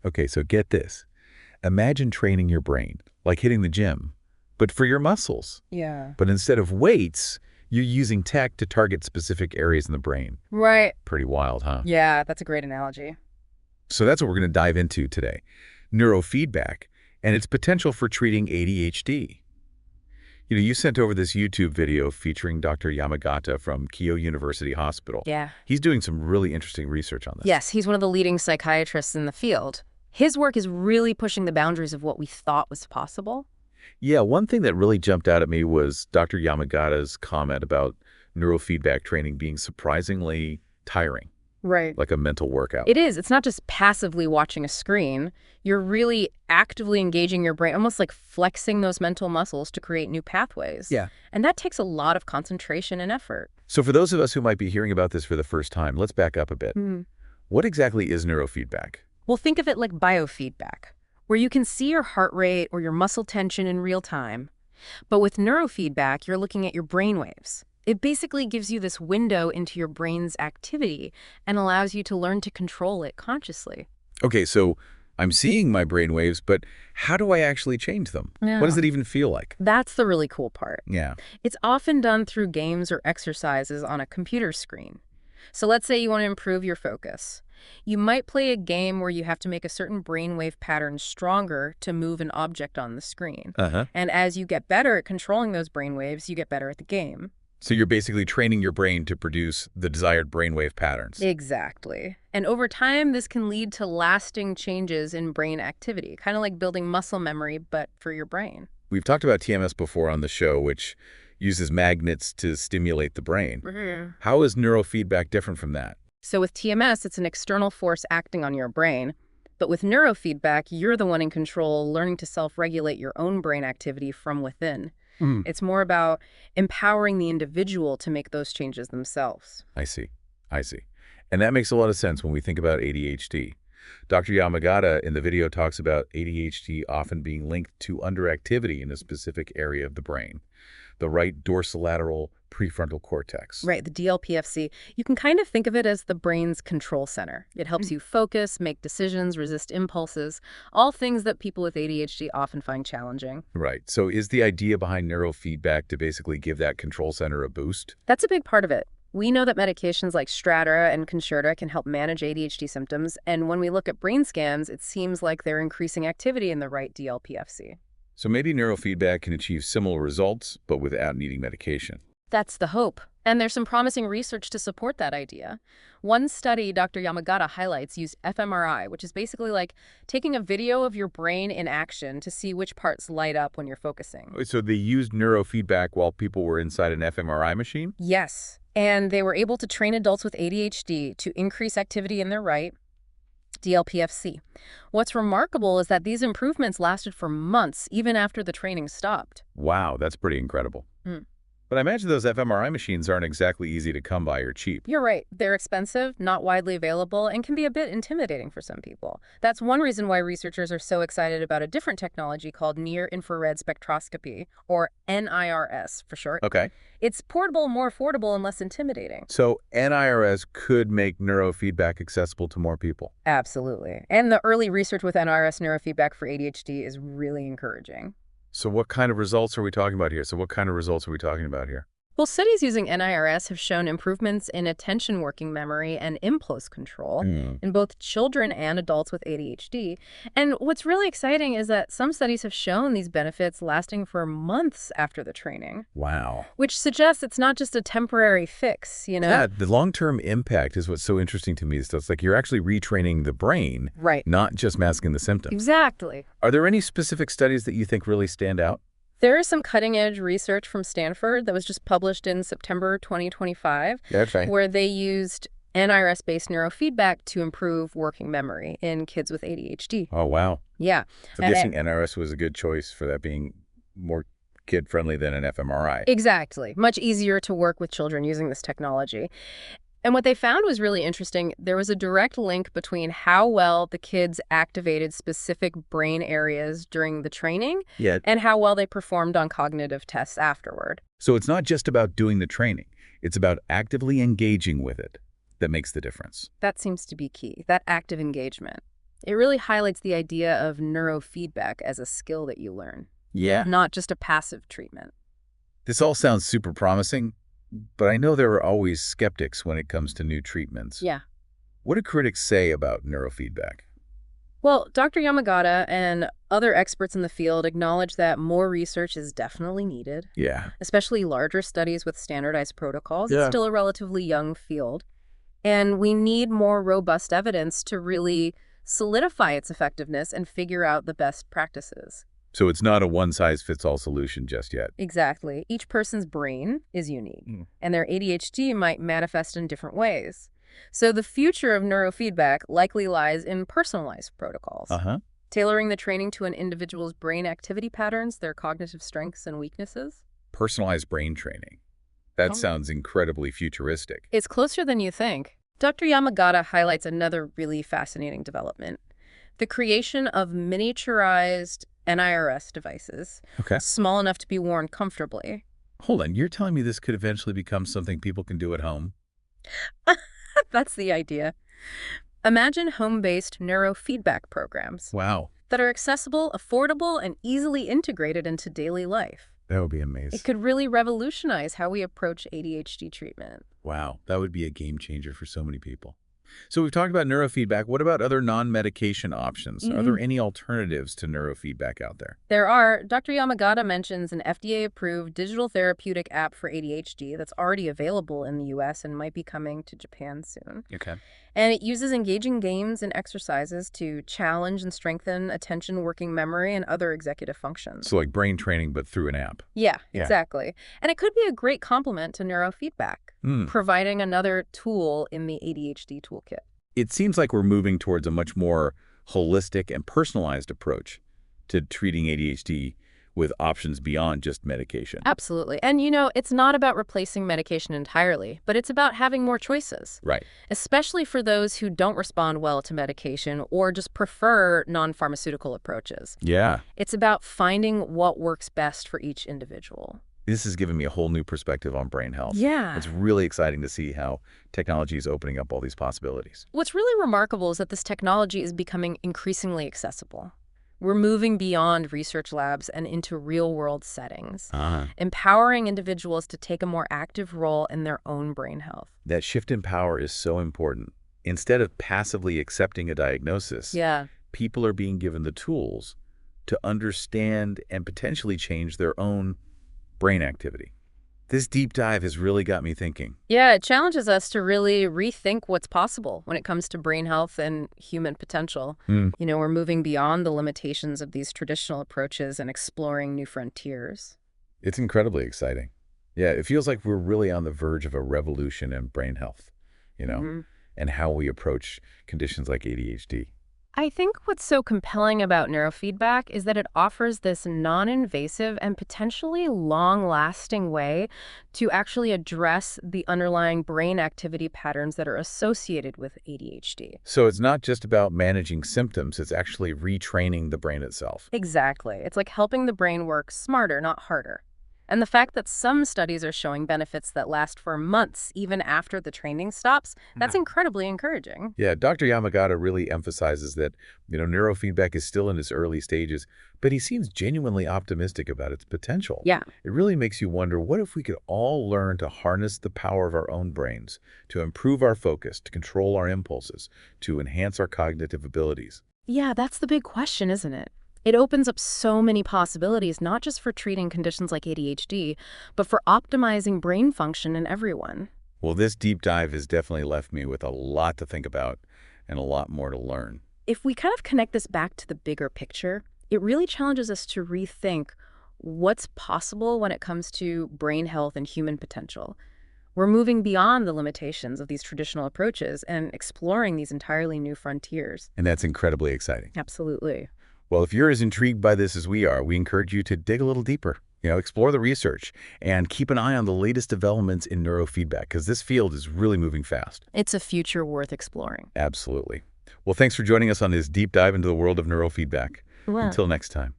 Okay, so get this. Imagine training your brain, like hitting the gym, but for your muscles. Yeah. But instead of weights, you're using tech to target specific areas in the brain. Right. Pretty wild, huh? Yeah, that's a great analogy. So that's what we're going to dive into today. Neurofeedback and its potential for treating ADHD. You sent over this YouTube video featuring Dr. Yamagata from Keio University Hospital. Yeah. He's doing some really interesting research on this. Yes, he's one of the leading psychiatrists in the field. His work is really pushing the boundaries of what we thought was possible. Yeah, one thing that really jumped out at me was Dr. Yamagata's comment about neurofeedback training being surprisingly tiring, Right. like a mental workout. It is. It's not just passively watching a screen. You're really actively engaging your brain, almost like flexing those mental muscles to create new pathways. Yeah. And that takes a lot of concentration and effort. So for those of us who might be hearing about this for the first time, let's back up a bit. What exactly is neurofeedback? Well, think of it like biofeedback, where you can see your heart rate or your muscle tension in real time. But with neurofeedback, you're looking at your brain waves. It basically gives you this window into your brain's activity and allows you to learn to control it consciously. Okay, so I'm seeing my brain waves, but how do I actually change them? Yeah. What does it even feel like? That's the really cool part. Yeah. It's often done through games or exercises on a computer screen. So let's say you want to improve your focus. You might play a game where you have to make a certain brainwave pattern stronger to move an object on the screen. And as you get better at controlling those brainwaves, you get better at the game. So you're basically training your brain to produce the desired brainwave patterns. Exactly. And over time, this can lead to lasting changes in brain activity, kind of like building muscle memory, but for your brain. We've talked about TMS before on the show, which uses magnets to stimulate the brain. How is neurofeedback different from that? So with TMS, it's an external force acting on your brain. But with neurofeedback, you're the one in control, learning to self-regulate your own brain activity from within. It's more about empowering the individual to make those changes themselves. I see. And that makes a lot of sense when we think about ADHD. Dr. Yamagata in the video talks about ADHD often being linked to underactivity in a specific area of the brain, the right dorsolateral prefrontal cortex. Right, the DLPFC. You can kind of think of it as the brain's control center. It helps you focus, make decisions, resist impulses, all things that people with ADHD often find challenging. Right. So is the idea behind neurofeedback to basically give that control center a boost? That's a big part of it. We know that medications like Strattera and Concerta can help manage ADHD symptoms, and when we look at brain scans, it seems like they're increasing activity in the right DLPFC. So maybe neurofeedback can achieve similar results, but without needing medication. That's the hope. And there's some promising research to support that idea. One study Dr. Yamagata highlights used fMRI, which is basically like taking a video of your brain in action to see which parts light up when you're focusing. So they used neurofeedback while people were inside an fMRI machine? Yes. And they were able to train adults with ADHD to increase activity in their right DLPFC. What's remarkable is that these improvements lasted for months, even after the training stopped. Wow, that's pretty incredible. But I imagine those fMRI machines aren't exactly easy to come by or cheap. You're right. They're expensive, not widely available, and can be a bit intimidating for some people. That's one reason why researchers are so excited about a different technology called near-infrared spectroscopy, or NIRS for short. Okay. It's portable, more affordable, and less intimidating. So NIRS could make neurofeedback accessible to more people. Absolutely. And the early research with NIRS neurofeedback for ADHD is really encouraging. So what kind of results are we talking about here? Well, studies using NIRS have shown improvements in attention working memory and impulse control in both children and adults with ADHD. And what's really exciting is that some studies have shown these benefits lasting for months after the training. Wow. Which suggests it's not just a temporary fix, you know? Yeah, the long-term impact is what's so interesting to me. So it's like you're actually retraining the brain, Right. not just masking the symptoms. Exactly. Are there any specific studies that you think really stand out? There is some cutting-edge research from Stanford that was just published in September 2025, where they used NIRS-based neurofeedback to improve working memory in kids with ADHD. Oh, wow. Yeah. I'm guessing NIRS was a good choice for that being more kid-friendly than an fMRI. Exactly. Much easier to work with children using this technology. And what they found was really interesting. There was a direct link between how well the kids activated specific brain areas during the training and how well they performed on cognitive tests afterward. So it's not just about doing the training. It's about actively engaging with it that makes the difference. That seems to be key, that active engagement. It really highlights the idea of neurofeedback as a skill that you learn, Yeah. not just a passive treatment. This all sounds super promising, but I know there are always skeptics when it comes to new treatments. Yeah. What do critics say about neurofeedback? Well, Dr. Yamagata and other experts in the field acknowledge that more research is definitely needed, Yeah. especially larger studies with standardized protocols. It's Yeah. still a relatively young field, and we need more robust evidence to really solidify its effectiveness and figure out the best practices. So it's not a one-size-fits-all solution just yet. Exactly. Each person's brain is unique, Mm. and their ADHD might manifest in different ways. So the future of neurofeedback likely lies in personalized protocols, Uh-huh. tailoring the training to an individual's brain activity patterns, their cognitive strengths and weaknesses. Personalized brain training. That Oh. sounds incredibly futuristic. It's closer than you think. Dr. Yamagata highlights another really fascinating development: the creation of miniaturized NIRS devices, Okay. small enough to be worn comfortably. Hold on, you're telling me this could eventually become something people can do at home? That's the idea. Imagine home-based neurofeedback programs Wow. that are accessible, affordable, and easily integrated into daily life. That would be It amazing. could really revolutionize how we approach ADHD treatment. Wow, that would be a game changer for so many people. So we've talked about neurofeedback. What about other non-medication options? Are there any alternatives to neurofeedback out there? There are. Dr. Yamagata mentions an FDA-approved digital therapeutic app for ADHD that's already available in the US and might be coming to Japan soon. Okay. And it uses engaging games and exercises to challenge and strengthen attention, working memory, and other executive functions. So like brain training, but through an app. Yeah, Yeah. exactly. And it could be a great complement to neurofeedback, providing another tool in the ADHD toolkit. It seems like we're moving towards a much more holistic and personalized approach to treating ADHD with options beyond just medication. Absolutely. And, it's not about replacing medication entirely, but it's about having more choices, Right. especially for those who don't respond well to medication or just prefer non-pharmaceutical approaches. Yeah. It's about finding what works best for each individual. This has given me a whole new perspective on brain health. Yeah. It's really exciting to see how technology is opening up all these possibilities. What's really remarkable is that this technology is becoming increasingly accessible. We're moving beyond research labs and into real-world settings, empowering individuals to take a more active role in their own brain health. That shift in power is so important. Instead of passively accepting a diagnosis, Yeah. people are being given the tools to understand and potentially change their own brain activity. This deep dive has really got me thinking. Yeah, it challenges us to really rethink what's possible when it comes to brain health and human potential. We're moving beyond the limitations of these traditional approaches and exploring new frontiers. It's incredibly exciting. Yeah, it feels like we're really on the verge of a revolution in brain health, and how we approach conditions like ADHD. I think what's so compelling about neurofeedback is that it offers this non-invasive and potentially long-lasting way to actually address the underlying brain activity patterns that are associated with ADHD. So it's not just about managing symptoms, it's actually retraining the brain itself. Exactly. It's like helping the brain work smarter, not harder. And the fact that some studies are showing benefits that last for months, even after the training stops, that's incredibly encouraging. Yeah, Dr. Yamagata really emphasizes that, neurofeedback is still in its early stages, but he seems genuinely optimistic about its potential. Yeah. It really makes you wonder, what if we could all learn to harness the power of our own brains, to improve our focus, to control our impulses, to enhance our cognitive abilities? Yeah, that's the big question, isn't it? It opens up so many possibilities, not just for treating conditions like ADHD, but for optimizing brain function in everyone. Well, this deep dive has definitely left me with a lot to think about and a lot more to learn. If we kind of connect this back to the bigger picture, it really challenges us to rethink what's possible when it comes to brain health and human potential. We're moving beyond the limitations of these traditional approaches and exploring these entirely new frontiers. And that's incredibly exciting. Absolutely. Well, if you're as intrigued by this as we are, we encourage you to dig a little deeper, explore the research, and keep an eye on the latest developments in neurofeedback, because this field is really moving fast. It's a future worth exploring. Absolutely. Well, thanks for joining us on this deep dive into the world of neurofeedback. Well. Until next time.